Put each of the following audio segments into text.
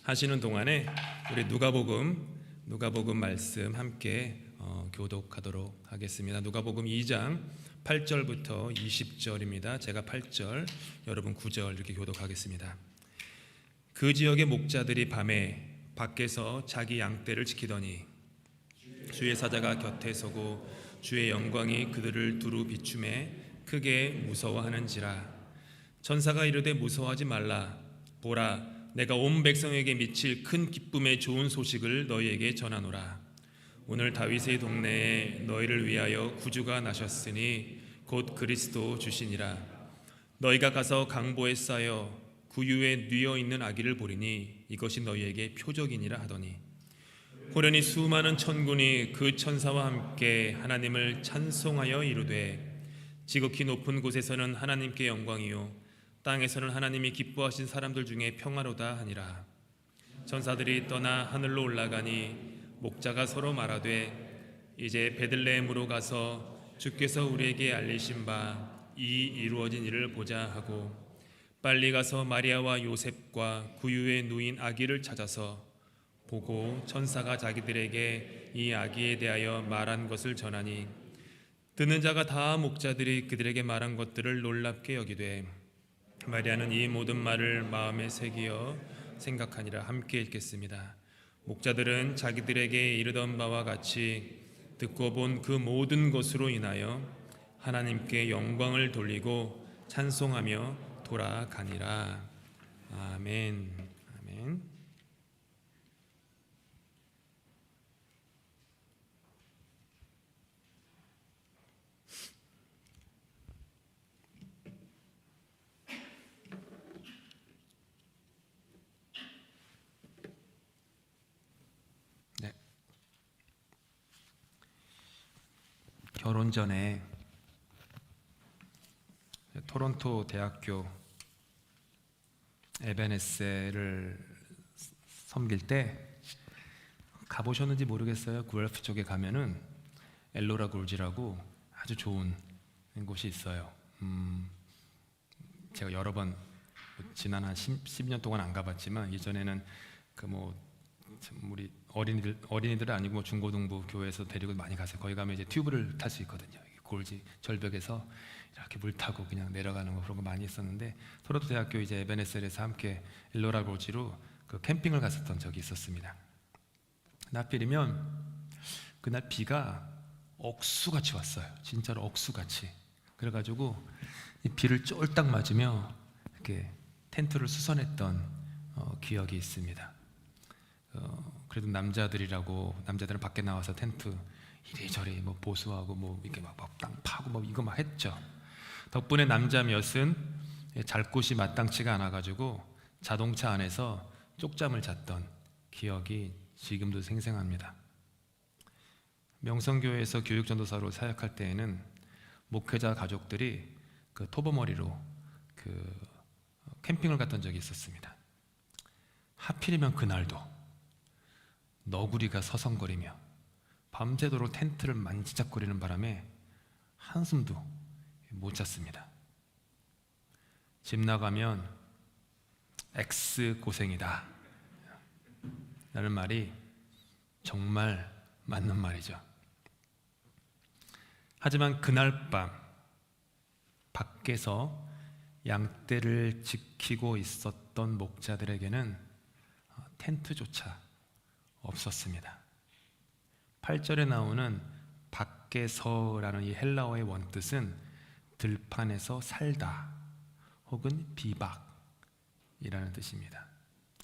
하시는 동안에 우리 누가복음 말씀 함께 교독하도록 하겠습니다. 누가복음 2장 8절부터 20절입니다. 제가 8절, 여러분 9절 이렇게 교독하겠습니다. 그 지역의 목자들이 밤에 밖에서 자기 양떼를 지키더니 주의 사자가 곁에 서고 주의 영광이 그들을 두루 비추매 크게 무서워하는지라. 천사가 이르되 무서워하지 말라. 보라, 내가 온 백성에게 미칠 큰 기쁨의 좋은 소식을 너희에게 전하노라. 오늘 다윗의 동네에 너희를 위하여 구주가 나셨으니 곧 그리스도 주시니라. 너희가 가서 강보에 쌓여 구유에 뉘어 있는 아기를 보리니 이것이 너희에게 표적이니라 하더니 호련히 수많은 천군이 그 천사와 함께 하나님을 찬송하여 이르되 지극히 높은 곳에서는 하나님께 영광이요 땅에서는 하나님이 기뻐하신 사람들 중에 평화로다 하니라. 천사들이 떠나 하늘로 올라가니 목자가 서로 말하되 이제 베들레헴으로 가서 주께서 우리에게 알리신 바 이 이루어진 일을 보자 하고 빨리 가서 마리아와 요셉과 구유에 누인 아기를 찾아서 보고 천사가 자기들에게 이 아기에 대하여 말한 것을 전하니 듣는 자가 다 목자들이 그들에게 말한 것들을 놀랍게 여기되 마리아는 이 모든 말을 마음에 새기어 생각하니라. 함께 읽겠습니다. 목자들은 자기들에게 이르던 바와 같이 듣고 본 그 모든 것으로 인하여 하나님께 영광을 돌리고 찬송하며 돌아가니라. 아멘. 아멘. 네. 결혼 전에 토론토 대학교 에베네세를 섬길 때 가보셨는지 모르겠어요. 구엘프 쪽에 가면은 엘로라 골지라고 아주 좋은 곳이 있어요. 제가 여러 번 지난 한 10년 동안 안 가봤지만 이전에는 우리 어린이들 아니고 중고등부 교회에서 데리고 많이 갔어요. 거기 가면 이제 튜브를 탈 수 있거든요. 골지 절벽에서 이렇게 물 타고 그냥 내려가는 거 그런 거 많이 있었는데 토론토 대학교 이제 에베네셀에서 함께 엘로라 골지로 그 캠핑을 갔었던 적이 있었습니다. 하필이면 그날 비가 억수같이 왔어요. 진짜로 억수같이. 그래가지고 이 비를 쫄딱 맞으며 이렇게 텐트를 수선했던 기억이 있습니다. 그래도 남자들은 밖에 나와서 텐트 이리저리 보수하고 이렇게 막 땅 파고 이거 막 했죠. 덕분에 남자 몇은 잘 곳이 마땅치가 않아가지고 자동차 안에서 쪽잠을 잤던 기억이 지금도 생생합니다. 명성교회에서 교육전도사로 사역할 때에는 목회자 가족들이 그 토보머리로 그 캠핑을 갔던 적이 있었습니다. 하필이면 그날도 너구리가 서성거리며 밤새도록 텐트를 만지작거리는 바람에 한숨도 못 잤습니다. 집 나가면 X 고생이다 라는 말이 정말 맞는 말이죠. 하지만 그날 밤 밖에서 양떼를 지키고 있었던 목자들에게는 텐트조차 없었습니다. 8절에 나오는 밖에서라는 이 헬라어의 원뜻은 들판에서 살다 혹은 비박이라는 뜻입니다.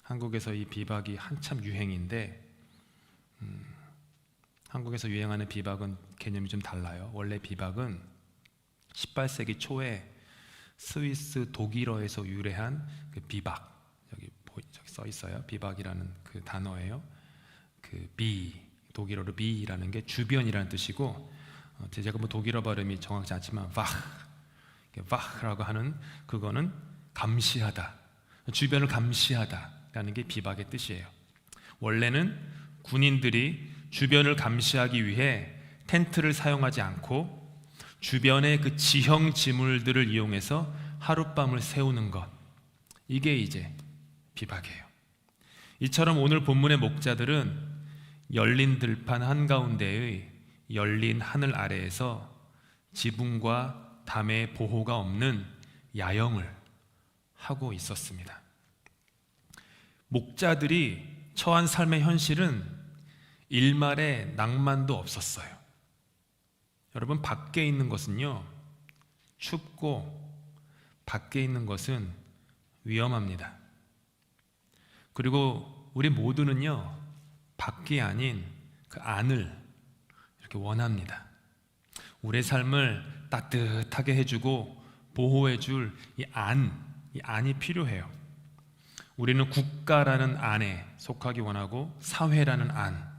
한국에서 이 비박이 한참 유행인데 한국에서 유행하는 비박은 개념이 좀 달라요. 원래 비박은 18세기 초에 스위스 독일어에서 유래한 그 비박, 여기 써 있어요. 비박이라는 그 단어예요. 그 독일어로 비라는 게 주변이라는 뜻이고 제가 독일어 발음이 정확치 않지만 바흐라고 하는 그거는 감시하다, 주변을 감시하다라는 게 비박의 뜻이에요. 원래는 군인들이 주변을 감시하기 위해 텐트를 사용하지 않고 주변의 그 지형 지물들을 이용해서 하룻밤을 세우는 것, 이게 이제 비박이에요. 이처럼 오늘 본문의 목자들은 열린 들판 한가운데의 열린 하늘 아래에서 지붕과 담의 보호가 없는 야영을 하고 있었습니다. 목자들이 처한 삶의 현실은 일말의 낭만도 없었어요. 여러분, 밖에 있는 것은요, 춥고 밖에 있는 것은 위험합니다. 그리고 우리 모두는요, 밖이 아닌 그 안을 이렇게 원합니다. 우리의 삶을 따뜻하게 해주고 보호해줄 이 안이 필요해요. 우리는 국가라는 안에 속하기 원하고 사회라는 안,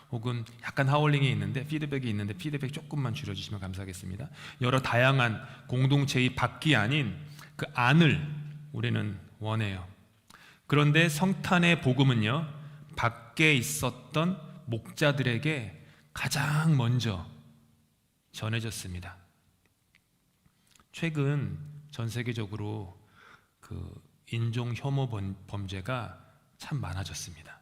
혹은 약간 하울링이 있는데 피드백이 있는데 피드백 조금만 줄여주시면 감사하겠습니다. 여러 다양한 공동체의 밖이 아닌 그 안을 우리는 원해요. 그런데 성탄의 복음은요, 밖에 있었던 목자들에게 가장 먼저 전해졌습니다. 최근 전 세계적으로 그 인종 혐오 범죄가 참 많아졌습니다.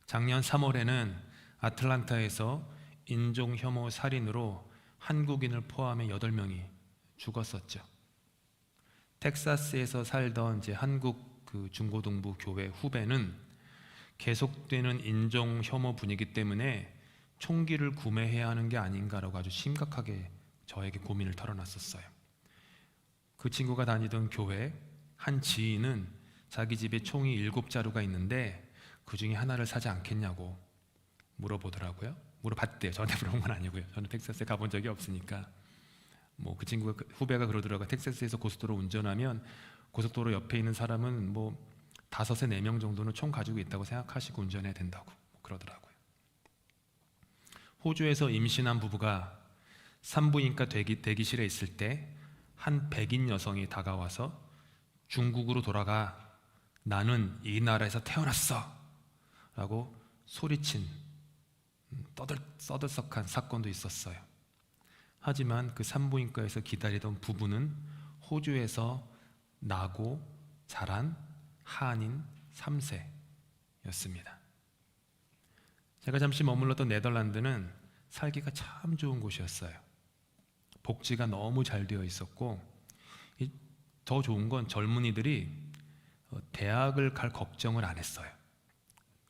작년 3월에는 아틀란타에서 인종 혐오 살인으로 한국인을 포함해 8명이 죽었었죠. 텍사스에서 살던 이제 한국 그 중고등부 교회 후배는 계속되는 인종 혐오 분위기 때문에 총기를 구매해야 하는 게 아닌가라고 아주 심각하게 저에게 고민을 털어놨었어요. 그 친구가 다니던 교회 한 지인은 자기 집에 총이 7자루가 있는데 그 중에 하나를 사지 않겠냐고 물어보더라고요. 물어봤대요. 저한테 물어본 건 아니고요. 저는 텍사스에 가본 적이 없으니까. 그 친구가, 후배가 그러더라고요. 텍사스에서 고속도로 운전하면 고속도로 옆에 있는 사람은 5에 4명 정도는 총 가지고 있다고 생각하시고 운전해야 된다고 그러더라고요. 호주에서 임신한 부부가 산부인과 대기실에 있을 때 한 백인 여성이 다가와서 중국으로 돌아가, 나는 이 나라에서 태어났어 라고 소리친 떠들썩한 사건도 있었어요. 하지만 그 산부인과에서 기다리던 부부는 호주에서 나고 자란 한인 3세였습니다. 제가 잠시 머물렀던 네덜란드는 살기가 참 좋은 곳이었어요. 복지가 너무 잘 되어 있었고, 더 좋은 건 젊은이들이 대학을 갈 걱정을 안 했어요.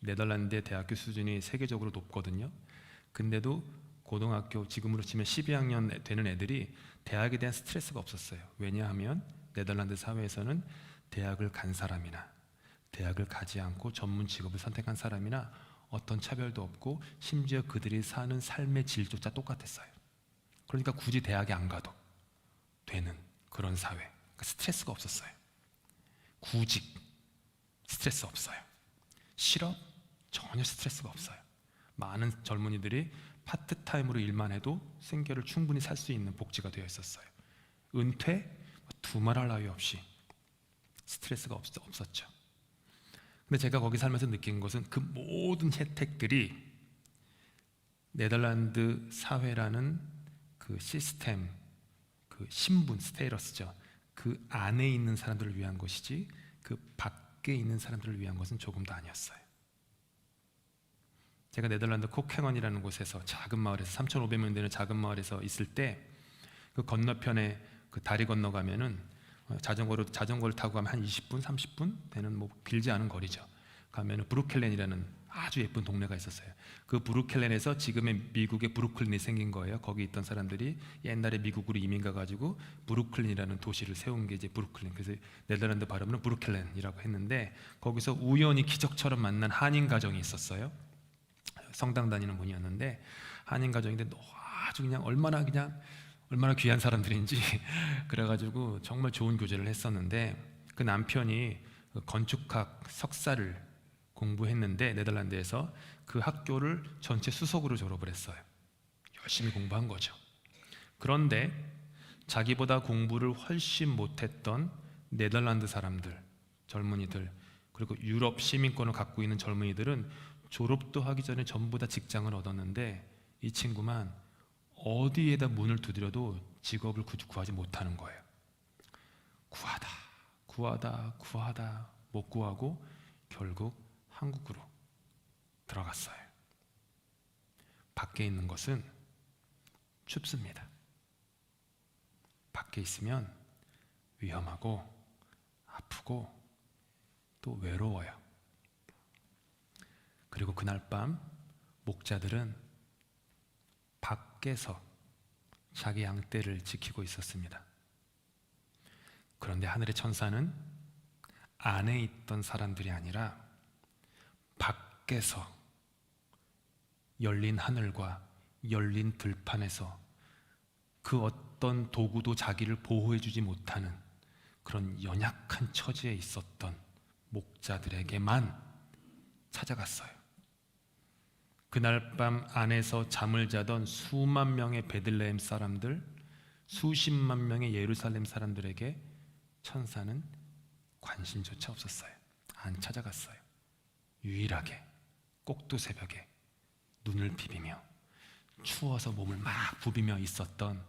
네덜란드의 대학교 수준이 세계적으로 높거든요. 근데도 고등학교, 지금으로 치면 12학년 되는 애들이 대학에 대한 스트레스가 없었어요. 왜냐하면 네덜란드 사회에서는 대학을 간 사람이나 대학을 가지 않고 전문 직업을 선택한 사람이나 어떤 차별도 없고, 심지어 그들이 사는 삶의 질조차 똑같았어요. 그러니까 굳이 대학에 안 가도 되는 그런 사회. 그러니까 스트레스가 없었어요. 구직 스트레스 없어요. 실업 전혀 스트레스가 없어요. 많은 젊은이들이 파트타임으로 일만 해도 생계를 충분히 살 수 있는 복지가 되어 있었어요. 은퇴 두말할 나위 없이 스트레스가 없었죠. 근데 제가 거기 살면서 느낀 것은 그 모든 혜택들이 네덜란드 사회라는 그 시스템, 그 신분, 스테이러스죠. 그 안에 있는 사람들을 위한 것이지 그 밖에 있는 사람들을 위한 것은 조금도 아니었어요. 제가 네덜란드 코켄원이라는 곳에서 작은 마을에서 3,500명 되는 작은 마을에서 있을 때 그 건너편에 그 다리 건너가면은 자전거를 타고 가면 한 20분, 30분 되는 길지 않은 거리죠. 가면은 브루켈렌이라는 아주 예쁜 동네가 있었어요. 그 브루켈렌에서 지금의 미국의 브루클린이 생긴 거예요. 거기 있던 사람들이 옛날에 미국으로 이민 가가지고 브루클린이라는 도시를 세운 게 이제 브루클린. 그래서 네덜란드 발음으로 브루켈렌이라고 했는데, 거기서 우연히 기적처럼 만난 한인 가정이 있었어요. 성당 다니는 분이었는데 한인 가정인데 아주 그냥 얼마나 귀한 사람들인지 그래가지고 정말 좋은 교제를 했었는데, 그 남편이 건축학 석사를 공부했는데 네덜란드에서 그 학교를 전체 수석으로 졸업을 했어요. 열심히 공부한 거죠. 그런데 자기보다 공부를 훨씬 못했던 네덜란드 사람들, 젊은이들, 그리고 유럽 시민권을 갖고 있는 젊은이들은 졸업도 하기 전에 전부 다 직장을 얻었는데, 이 친구만 어디에다 문을 두드려도 직업을 구하지 못하는 거예요. 구하다 못 구하고 결국 한국으로 들어갔어요. 밖에 있는 것은 춥습니다. 밖에 있으면 위험하고 아프고 또 외로워요. 그리고 그날 밤 목자들은 밖에서 자기 양떼를 지키고 있었습니다. 그런데 하늘의 천사는 안에 있던 사람들이 아니라 밖에서 열린 하늘과 열린 들판에서 그 어떤 도구도 자기를 보호해주지 못하는 그런 연약한 처지에 있었던 목자들에게만 찾아갔어요. 그날 밤 안에서 잠을 자던 수만 명의 베들레헴 사람들, 수십만 명의 예루살렘 사람들에게 천사는 관심조차 없었어요. 안 찾아갔어요. 유일하게 꼭두 새벽에 눈을 비비며 추워서 몸을 막 부비며 있었던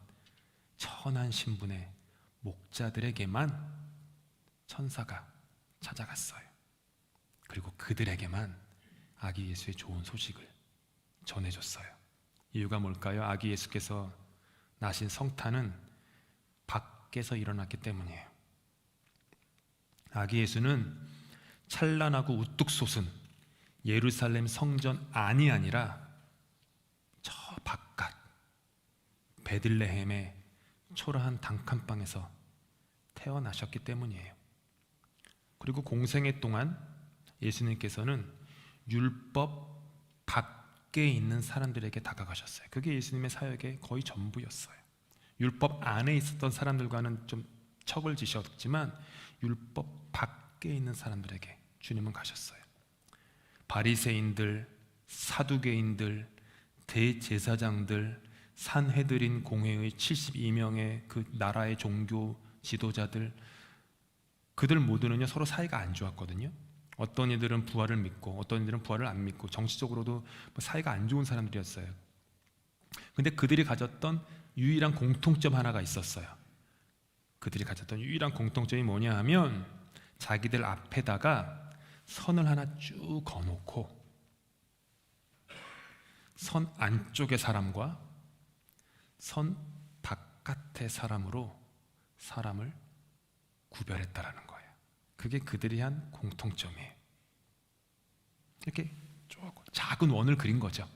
천한 신분의 목자들에게만 천사가 찾아갔어요. 그리고 그들에게만 아기 예수의 좋은 소식을 전해줬어요. 이유가 뭘까요? 아기 예수께서 나신 성탄은 밖에서 일어났기 때문이에요. 아기 예수는 찬란하고 우뚝 솟은 예루살렘 성전 안이 아니라 저 바깥 베들레헴의 초라한 단칸방에서 태어나셨기 때문이에요. 그리고 공생애 동안 예수님께서는 율법 밖에 있는 사람들에게 다가가셨어요. 그게 예수님의 사역의 거의 전부였어요. 율법 안에 있었던 사람들과는 좀 척을 지셨지만 율법 밖에 있는 사람들에게 주님은 가셨어요. 바리새인들, 사두개인들, 대제사장들, 산헤드린 공회의 72명의 그 나라의 종교 지도자들, 그들 모두는요 서로 사이가 안 좋았거든요. 어떤 이들은 부활을 믿고 어떤 이들은 부활을 안 믿고 정치적으로도 사이가 안 좋은 사람들이었어요. 근데 그들이 가졌던 유일한 공통점 하나가 있었어요. 그들이 가졌던 유일한 공통점이 뭐냐 하면 자기들 앞에다가 선을 하나 쭉 거놓고 선 안쪽의 사람과 선 바깥의 사람으로 사람을 구별했다라는 거예요. 그게 그들이 한 공통점이에요. 이렇게 조금 작은 원을 그린 거죠.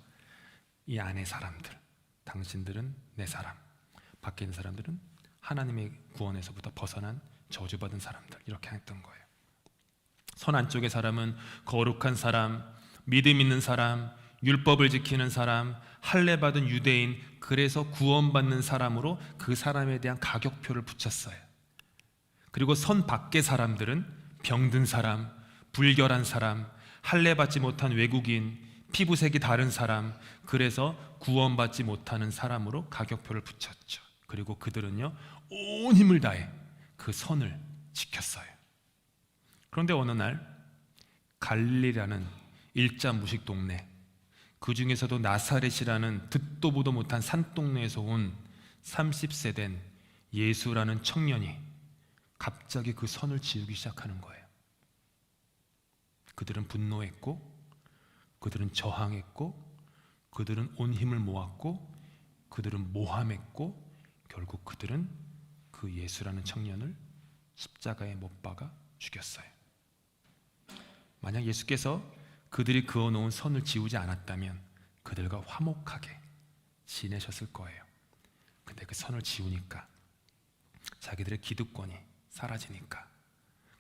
이 안의 사람들, 당신들은 내 사람, 밖에 있는 사람들은 하나님의 구원에서부터 벗어난 저주받은 사람들, 이렇게 했던 거예요. 선 안쪽의 사람은 거룩한 사람, 믿음 있는 사람, 율법을 지키는 사람, 할례 받은 유대인, 그래서 구원받는 사람으로 그 사람에 대한 가격표를 붙였어요. 그리고 선 밖의 사람들은 병든 사람, 불결한 사람, 할례 받지 못한 외국인, 피부색이 다른 사람, 그래서 구원받지 못하는 사람으로 가격표를 붙였죠. 그리고 그들은요 온 힘을 다해 그 선을 지켰어요. 그런데 어느 날 갈릴리라는 일자 무식 동네, 그 중에서도 나사렛이라는 듣도 보도 못한 산동네에서 온 30세 된 예수라는 청년이 갑자기 그 선을 지우기 시작하는 거예요. 그들은 분노했고, 그들은 저항했고, 그들은 온 힘을 모았고, 그들은 모함했고, 결국 그들은 그 예수라는 청년을 십자가에 못 박아 죽였어요. 만약 예수께서 그들이 그어놓은 선을 지우지 않았다면 그들과 화목하게 지내셨을 거예요. 근데 그 선을 지우니까, 자기들의 기득권이 사라지니까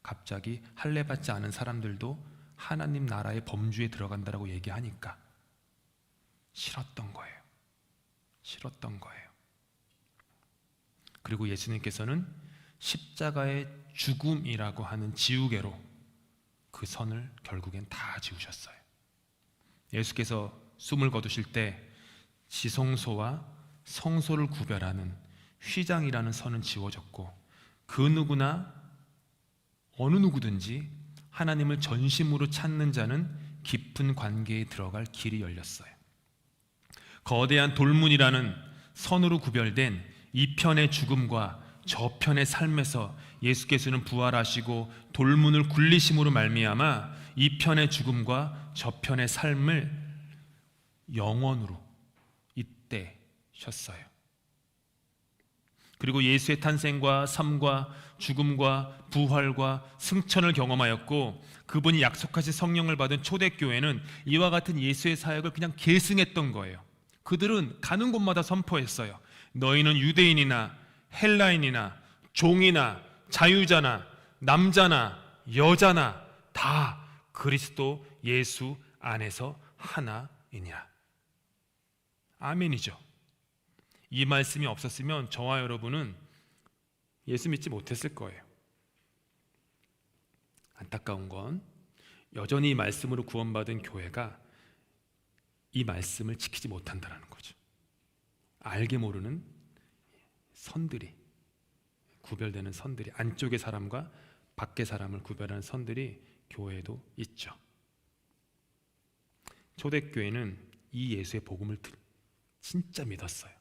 갑자기 할례 받지 않은 사람들도 하나님 나라의 범주에 들어간다라고 얘기하니까 싫었던 거예요. 싫었던 거예요. 그리고 예수님께서는 십자가의 죽음이라고 하는 지우개로 그 선을 결국엔 다 지우셨어요. 예수께서 숨을 거두실 때 지성소와 성소를 구별하는 휘장이라는 선은 지워졌고, 그 누구나 어느 누구든지 하나님을 전심으로 찾는 자는 깊은 관계에 들어갈 길이 열렸어요. 거대한 돌문이라는 선으로 구별된 이 편의 죽음과 저편의 삶에서 예수께서는 부활하시고 돌문을 굴리심으로 말미암아 이 편의 죽음과 저편의 삶을 영원으로 이때 쉬었어요. 그리고 예수의 탄생과 삶과 죽음과 부활과 승천을 경험하였고, 그분이 약속하신 성령을 받은 초대교회는 이와 같은 예수의 사역을 그냥 계승했던 거예요. 그들은 가는 곳마다 선포했어요. 너희는 유대인이나 헬라인이나 종이나 자유자나 남자나 여자나 다 그리스도 예수 안에서 하나이니라. 아멘이죠. 이 말씀이 없었으면 저와 여러분은 예수 믿지 못했을 거예요. 안타까운 건 여전히 이 말씀으로 구원받은 교회가 이 말씀을 지키지 못한다는 거죠. 알게 모르는 선들이, 구별되는 선들이, 안쪽의 사람과 밖의 사람을 구별하는 선들이 교회에도 있죠. 초대교회는 이 예수의 복음을 진짜 믿었어요.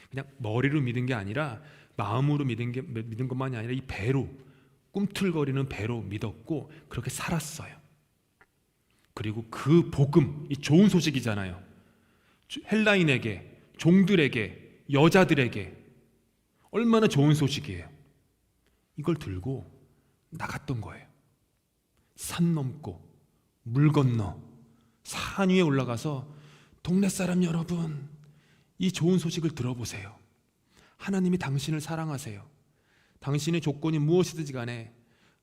그냥 머리로 믿은 게 아니라 마음으로 믿은 것만이 아니라 이 배로, 꿈틀거리는 배로 믿었고 그렇게 살았어요. 그리고 그 복음, 이 좋은 소식이잖아요. 헬라인에게, 종들에게, 여자들에게 얼마나 좋은 소식이에요. 이걸 들고 나갔던 거예요. 산 넘고 물 건너 산 위에 올라가서 동네 사람 여러분, 이 좋은 소식을 들어보세요. 하나님이 당신을 사랑하세요. 당신의 조건이 무엇이든지 간에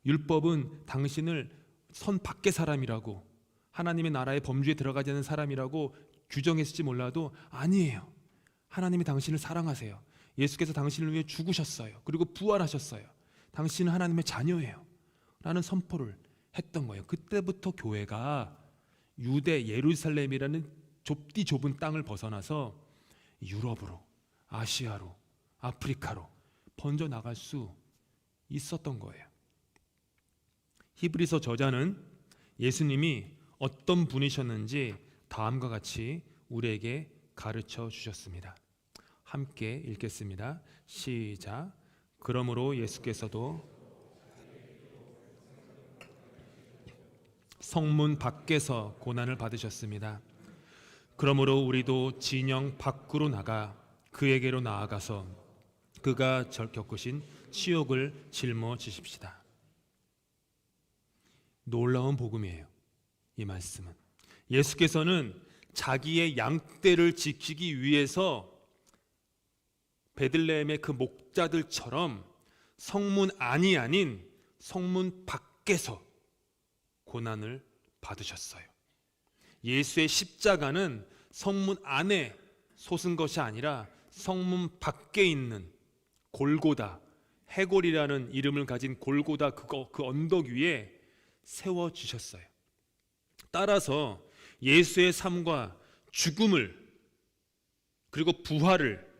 율법은 당신을 선 밖의 사람이라고, 하나님의 나라의 범주에 들어가지 않는 사람이라고 규정했을지 몰라도 아니에요. 하나님이 당신을 사랑하세요. 예수께서 당신을 위해 죽으셨어요. 그리고 부활하셨어요. 당신은 하나님의 자녀예요 라는 선포를 했던 거예요. 그때부터 교회가 유대 예루살렘이라는 좁디 좁은 땅을 벗어나서 유럽으로, 아시아로, 아프리카로 번져 나갈 수 있었던 거예요. 히브리서 저자는 예수님이 어떤 분이셨는지 다음과 같이 우리에게 가르쳐 주셨습니다. 함께 읽겠습니다. 시작. 그러므로 예수께서도 성문 밖에서 고난을 받으셨습니다. 그러므로 우리도 진영 밖으로 나가 그에게로 나아가서 그가 겪으신 치욕을 짊어지십시다. 놀라운 복음이에요. 이 말씀은 예수께서는 자기의 양떼를 지키기 위해서 베들레헴의 그 목자들처럼 성문 안이 아닌 성문 밖에서 고난을 받으셨어요. 예수의 십자가는 성문 안에 솟은 것이 아니라 성문 밖에 있는 골고다, 해골이라는 이름을 가진 골고다 그 언덕 위에 세워주셨어요. 따라서 예수의 삶과 죽음을 그리고 부활을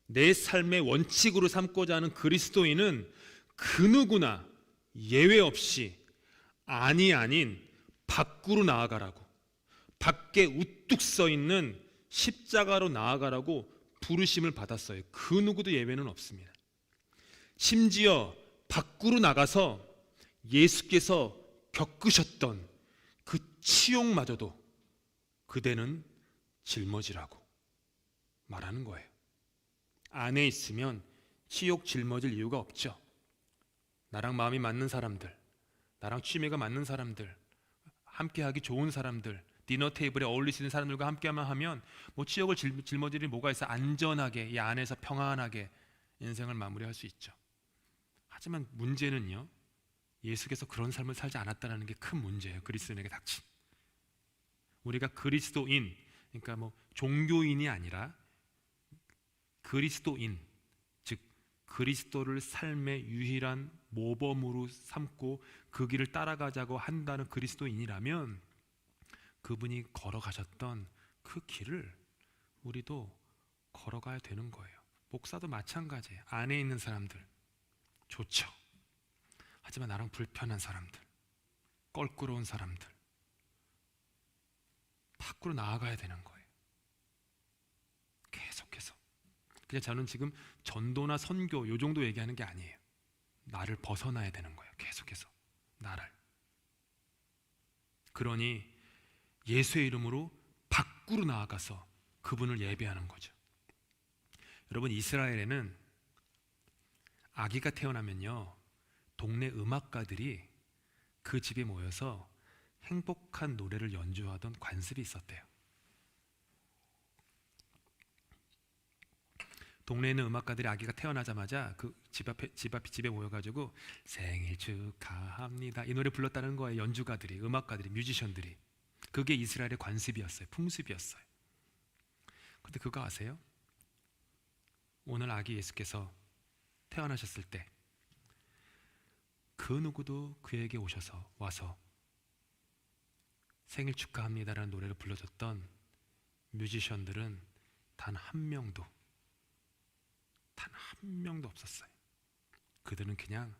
내 삶의 원칙으로 삼고자 하는 그리스도인은 그 누구나 예외 없이 안이 아닌 밖으로 나아가라고, 밖에 우뚝 서 있는 십자가로 나아가라고 부르심을 받았어요. 그 누구도 예외는 없습니다. 심지어 밖으로 나가서 예수께서 겪으셨던 그 치욕마저도 그대는 짊어지라고 말하는 거예요. 안에 있으면 치욕 짊어질 이유가 없죠. 나랑 마음이 맞는 사람들, 나랑 취미가 맞는 사람들, 함께하기 좋은 사람들, 디너 테이블에 어울릴 수 있는 사람들과 함께만 하면 뭐 치욕을 짊어질 일이 뭐가 있어. 안전하게 이 안에서 평안하게 인생을 마무리할 수 있죠. 하지만 문제는요, 예수께서 그런 삶을 살지 않았다는 게 큰 문제예요. 그리스도인에게 닥친. 우리가 그리스도인, 그러니까 뭐 종교인이 아니라 그리스도인, 즉 그리스도를 삶의 유일한 모범으로 삼고 그 길을 따라가자고 한다는 그리스도인이라면 그분이 걸어가셨던 그 길을 우리도 걸어가야 되는 거예요. 목사도 마찬가지예요. 안에 있는 사람들 좋죠. 하지만 나랑 불편한 사람들, 껄끄러운 사람들 밖으로 나아가야 되는 거예요. 계속해서. 그냥 저는 지금 전도나 선교 요 정도 얘기하는 게 아니에요. 나를 벗어나야 되는 거예요. 계속해서 나를. 그러니 예수의 이름으로 밖으로 나아가서 그분을 예배하는 거죠. 여러분, 이스라엘에는 아기가 태어나면요, 동네 음악가들이 그 집에 모여서 행복한 노래를 연주하던 관습이 있었대요. 동네에 있는 음악가들이 아기가 태어나자마자 그 집에 모여가지고 생일 축하합니다 이 노래 불렀다는 거예요. 연주가들이, 음악가들이, 뮤지션들이. 그게 이스라엘의 관습이었어요. 풍습이었어요. 근데 그거 아세요? 오늘 아기 예수께서 태어나셨을 때 그 누구도 그에게 와서 생일 축하합니다라는 노래를 불러줬던 뮤지션들은 단 한 명도 없었어요. 그들은 그냥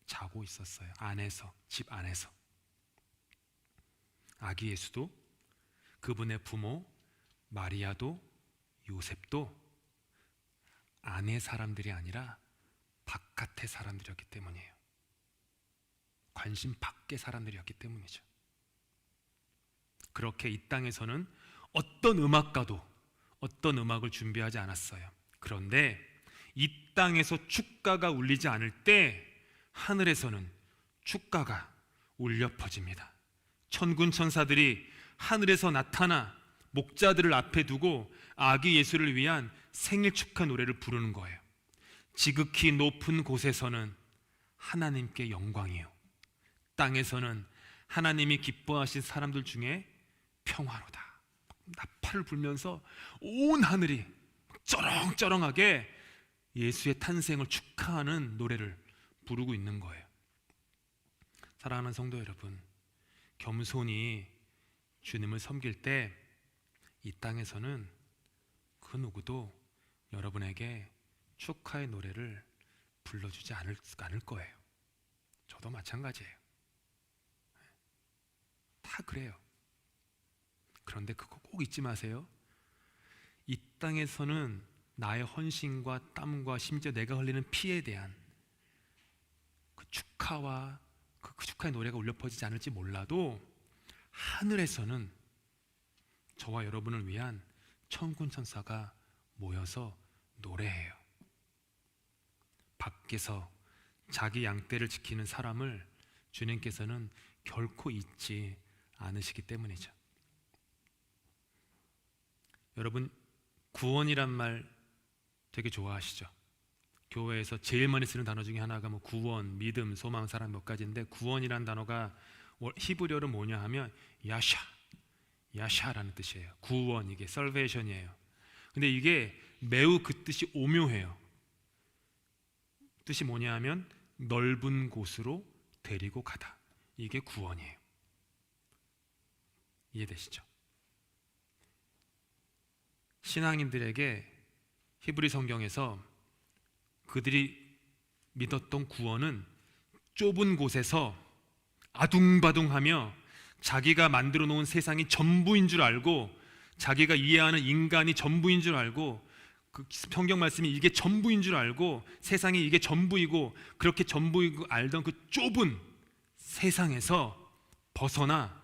자고 있었어요. 집 안에서. 아기 예수도, 그분의 부모 마리아도, 요셉도 안의 사람들이 아니라 바깥의 사람들이었기 때문이에요. 관심 밖의 사람들이었기 때문이죠. 그렇게 이 땅에서는 어떤 음악가도 어떤 음악을 준비하지 않았어요. 그런데 이 땅에서 축가가 울리지 않을 때 하늘에서는 축가가 울려 퍼집니다. 천군 천사들이 하늘에서 나타나 목자들을 앞에 두고 아기 예수를 위한 생일 축하 노래를 부르는 거예요. 지극히 높은 곳에서는 하나님께 영광이요, 땅에서는 하나님이 기뻐하신 사람들 중에 평화로다. 나팔을 불면서 온 하늘이 쩌렁쩌렁하게 예수의 탄생을 축하하는 노래를 부르고 있는 거예요. 사랑하는 성도 여러분, 겸손히 주님을 섬길 때 이 땅에서는 그 누구도 여러분에게 축하의 노래를 불러주지 않을 거예요. 저도 마찬가지예요. 다 그래요. 그런데 그거 꼭 잊지 마세요. 이 땅에서는 나의 헌신과 땀과 심지어 내가 흘리는 피에 대한 그 축하와 그 축하의 노래가 울려 퍼지지 않을지 몰라도 하늘에서는 저와 여러분을 위한 천군 천사가 모여서 노래해요. 밖에서 자기 양떼를 지키는 사람을 주님께서는 결코 잊지 않으시기 때문이죠. 여러분, 구원이란 말 되게 좋아하시죠? 교회에서 제일 많이 쓰는 단어 중에 하나가 뭐 구원, 믿음, 소망, 사랑 몇 가지인데, 구원이란 단어가 히브리어로 뭐냐 하면 야샤라는 뜻이에요. 구원, 이게 salvation이에요. 근데 이게 매우 그 뜻이 오묘해요. 뜻이 뭐냐 하면 넓은 곳으로 데리고 가다. 이게 구원이에요. 이해되시죠? 신앙인들에게 히브리 성경에서 그들이 믿었던 구원은 좁은 곳에서 아둥바둥하며 자기가 만들어 놓은 세상이 전부인 줄 알고, 자기가 이해하는 인간이 전부인 줄 알고, 그 성경 말씀이 이게 전부인 줄 알고, 세상이 이게 전부이고, 그렇게 전부이고 알던 그 좁은 세상에서 벗어나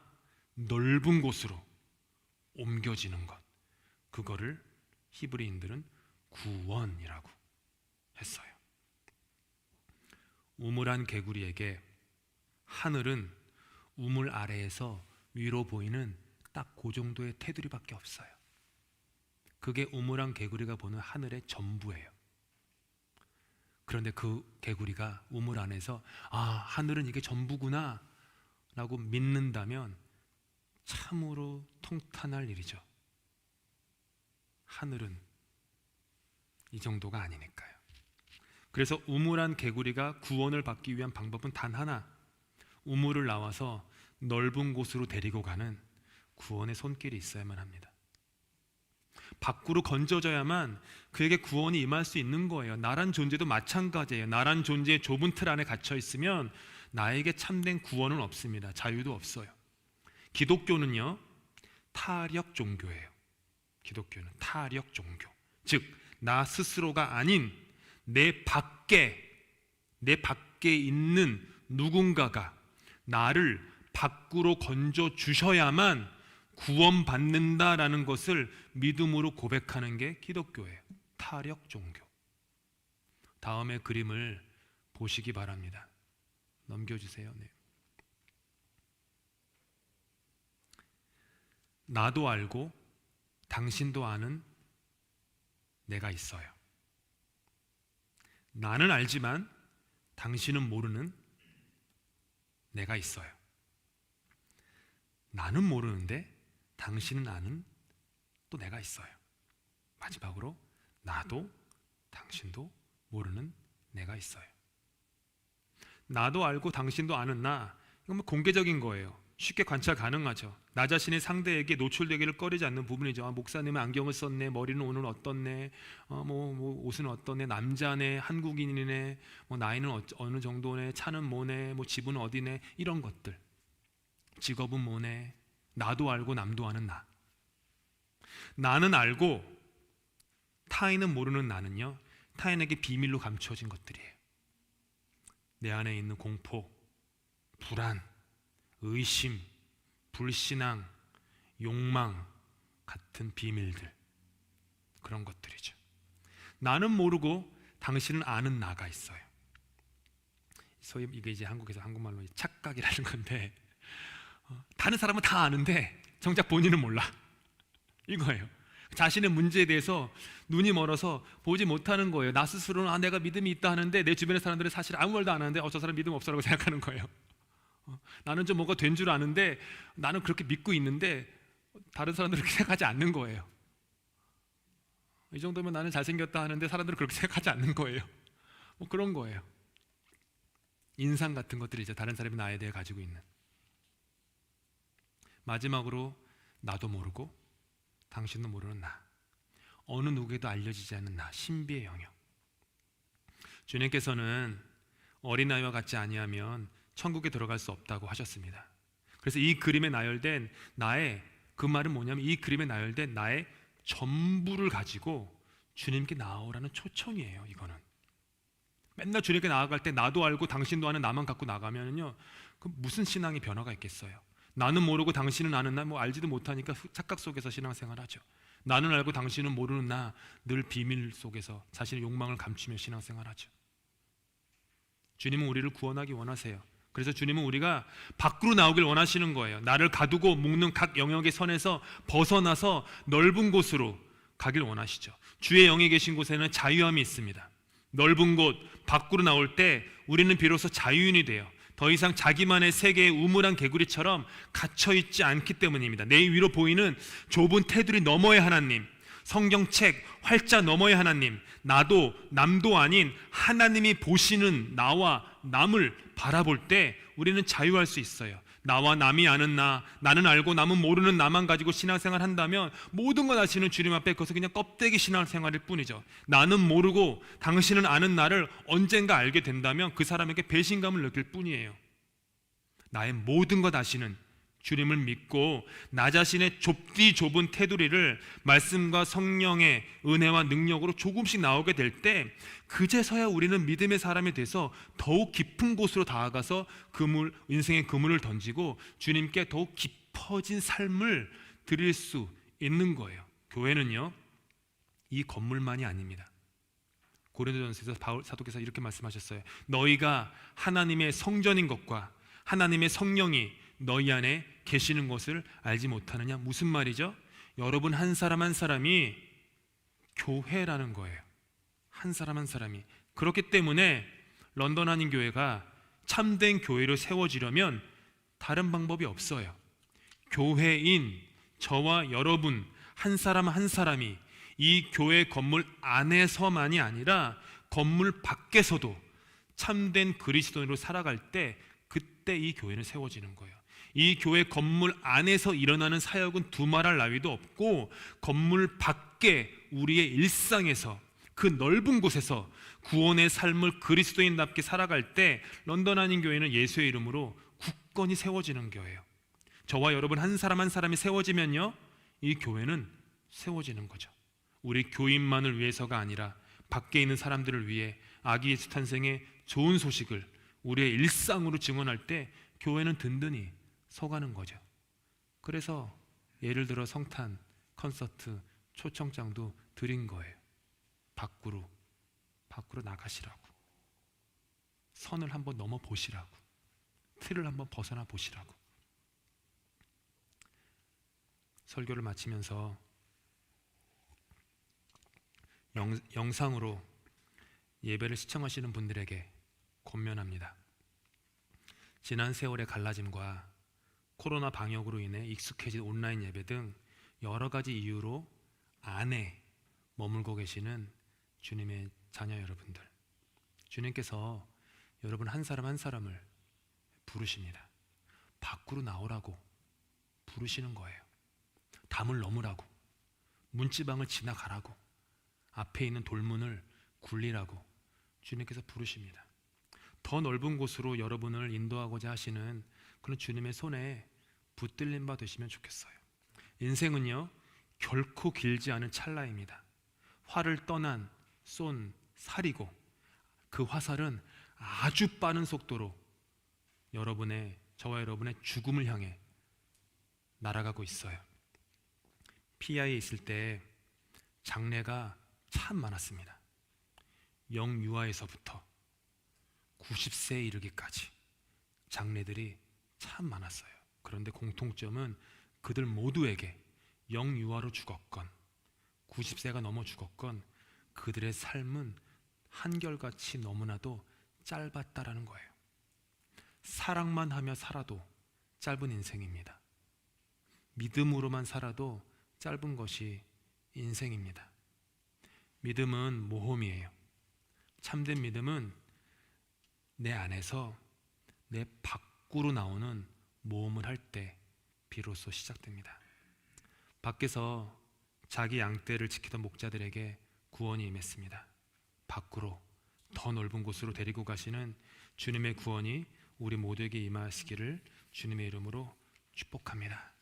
넓은 곳으로 옮겨지는 것, 그거를 히브리인들은 구원이라고 했어요. 우물한 개구리에게 하늘은 우물 아래에서 위로 보이는 딱 그 정도의 테두리밖에 없어요. 그게 우물한 개구리가 보는 하늘의 전부예요. 그런데 그 개구리가 우물 안에서 하늘은 이게 전부구나 라고 믿는다면 참으로 통탄할 일이죠. 하늘은 이 정도가 아니니까요. 그래서 우물한 개구리가 구원을 받기 위한 방법은 단 하나, 우물을 나와서 넓은 곳으로 데리고 가는 구원의 손길이 있어야만 합니다. 밖으로 건져져야만 그에게 구원이 임할 수 있는 거예요. 나란 존재도 마찬가지예요. 나란 존재의 좁은 틀 안에 갇혀 있으면 나에게 참된 구원은 없습니다. 자유도 없어요. 기독교는요, 타력 종교예요. 기독교는 타력 종교, 즉 나 스스로가 아닌 내 밖에 있는 누군가가 나를 밖으로 건져 주셔야만 구원받는다라는 것을 믿음으로 고백하는 게 기독교예요. 타력 종교. 다음의 그림을 보시기 바랍니다. 넘겨주세요. 네. 나도 알고 당신도 아는 내가 있어요. 나는 알지만 당신은 모르는 내가 있어요. 나는 모르는데 당신은 아는 또 내가 있어요. 마지막으로 나도 당신도 모르는 내가 있어요. 나도 알고 당신도 아는 나, 이건 뭐 공개적인 거예요. 쉽게 관찰 가능하죠. 나 자신의 상대에게 노출되기를 꺼리지 않는 부분이죠. 목사님은 안경을 썼네, 머리는 오늘 어떻네, 옷은 어떻네, 남자네, 한국인이네, 나이는 어느 정도네, 차는 뭐네, 집은 어디네, 이런 것들. 직업은 뭐네. 나도 알고 남도 아는 나. 나는 알고 타인은 모르는 나는요, 타인에게 비밀로 감추어진 것들이에요. 내 안에 있는 공포, 불안, 의심, 불신앙, 욕망 같은 비밀들, 그런 것들이죠. 나는 모르고 당신은 아는 나가 있어요. 소위 이게 이제 한국에서 한국말로 착각이라는 건데, 다른 사람은 다 아는데 정작 본인은 몰라, 이거예요. 자신의 문제에 대해서 눈이 멀어서 보지 못하는 거예요. 나 스스로는 내가 믿음이 있다 하는데 내 주변의 사람들은 사실 아무 말도 안 하는데 저 사람 믿음 없어라고 생각하는 거예요. 나는 좀 뭐가 된 줄 아는데 나는 그렇게 믿고 있는데 다른 사람들은 그렇게 생각하지 않는 거예요. 이 정도면 나는 잘생겼다 하는데 사람들은 그렇게 생각하지 않는 거예요. 그런 거예요. 인상 같은 것들이죠. 다른 사람이 나에 대해 가지고 있는. 마지막으로 나도 모르고 당신도 모르는 나, 어느 누구에도 알려지지 않는 나, 신비의 영역. 주님께서는 어린아이와 같지 아니하면 천국에 들어갈 수 없다고 하셨습니다. 그래서 이 그림에 나열된 나의, 그 말은 뭐냐면 이 그림에 나열된 나의 전부를 가지고 주님께 나아오라는 초청이에요. 이거는 맨날 주님께 나아갈 때 나도 알고 당신도 아는 나만 갖고 나가면요, 그 무슨 신앙의 변화가 있겠어요? 나는 모르고 당신은 아는 나, 알지도 못하니까 착각 속에서 신앙생활하죠. 나는 알고 당신은 모르는 나, 늘 비밀 속에서 자신의 욕망을 감추며 신앙생활하죠. 주님은 우리를 구원하기 원하세요. 그래서 주님은 우리가 밖으로 나오길 원하시는 거예요. 나를 가두고 묶는 각 영역의 선에서 벗어나서 넓은 곳으로 가길 원하시죠. 주의 영이 계신 곳에는 자유함이 있습니다. 넓은 곳 밖으로 나올 때 우리는 비로소 자유인이 돼요. 더 이상 자기만의 세계의 우물한 개구리처럼 갇혀있지 않기 때문입니다. 내 위로 보이는 좁은 테두리 너머의 하나님, 성경책 활자 너머의 하나님, 나도 남도 아닌 하나님이 보시는 나와 남을 바라볼 때 우리는 자유할 수 있어요. 나와 남이 아는 나, 나는 알고 남은 모르는 나만 가지고 신앙생활 한다면 모든 것 아시는 주님 앞에 그것은 그냥 껍데기 신앙생활일 뿐이죠. 나는 모르고 당신은 아는 나를 언젠가 알게 된다면 그 사람에게 배신감을 느낄 뿐이에요. 나의 모든 것 아시는 주님을 믿고 나 자신의 좁디 좁은 테두리를 말씀과 성령의 은혜와 능력으로 조금씩 나오게 될 때 그제서야 우리는 믿음의 사람이 돼서 더욱 깊은 곳으로 다가가서 인생의 그물을 던지고 주님께 더욱 깊어진 삶을 드릴 수 있는 거예요. 교회는요, 이 건물만이 아닙니다. 고린도전서에서 바울 사도께서 이렇게 말씀하셨어요. 너희가 하나님의 성전인 것과 하나님의 성령이 너희 안에 계시는 것을 알지 못하느냐? 무슨 말이죠? 여러분 한 사람 한 사람이 교회라는 거예요. 한 사람 한 사람이. 그렇기 때문에 런던 한인교회가 참된 교회로 세워지려면 다른 방법이 없어요. 교회인 저와 여러분 한 사람 한 사람이 이 교회 건물 안에서만이 아니라 건물 밖에서도 참된 그리스도인으로 살아갈 때 그때 이 교회는 세워지는 거예요. 이 교회 건물 안에서 일어나는 사역은 두말할 나위도 없고 건물 밖에 우리의 일상에서 그 넓은 곳에서 구원의 삶을 그리스도인답게 살아갈 때 런던 한인교회는 예수의 이름으로 굳건히 세워지는 교회예요. 저와 여러분 한 사람 한 사람이 세워지면요, 이 교회는 세워지는 거죠. 우리 교인만을 위해서가 아니라 밖에 있는 사람들을 위해 아기 예수 탄생의 좋은 소식을 우리의 일상으로 증언할 때 교회는 든든히 서가는 거죠. 그래서 예를 들어 성탄, 콘서트, 초청장도 드린 거예요. 밖으로 나가시라고. 선을 한번 넘어 보시라고. 틀을 한번 벗어나 보시라고. 설교를 마치면서 영상으로 예배를 시청하시는 분들에게 권면합니다. 지난 세월의 갈라짐과 코로나 방역으로 인해 익숙해진 온라인 예배 등 여러 가지 이유로 안에 머물고 계시는 주님의 자녀 여러분들, 주님께서 여러분 한 사람 한 사람을 부르십니다. 밖으로 나오라고 부르시는 거예요. 담을 넘으라고, 문지방을 지나가라고, 앞에 있는 돌문을 굴리라고 주님께서 부르십니다. 더 넓은 곳으로 여러분을 인도하고자 하시는 그런 주님의 손에 붙들린 바 되시면 좋겠어요. 인생은요, 결코 길지 않은 찰나입니다. 활을 떠난 쏜 살이고 그 화살은 아주 빠른 속도로 저와 여러분의 죽음을 향해 날아가고 있어요. PI에 있을 때 장례가 참 많았습니다. 영유아에서부터 90세에 이르기까지 장례들이 참 많았어요. 그런데 공통점은 그들 모두에게 영유아로 죽었건 90세가 넘어 죽었건 그들의 삶은 한결같이 너무나도 짧았다라는 거예요. 사랑만 하며 살아도 짧은 인생입니다. 믿음으로만 살아도 짧은 것이 인생입니다. 믿음은 모험이에요. 참된 믿음은 내 안에서 내 밖으로 나오는 모험을 할 때 비로소 시작됩니다. 밖에서 자기 양떼를 지키던 목자들에게 구원이 임했습니다. 밖으로 더 넓은 곳으로 데리고 가시는 주님의 구원이 우리 모두에게 임하시기를 주님의 이름으로 축복합니다.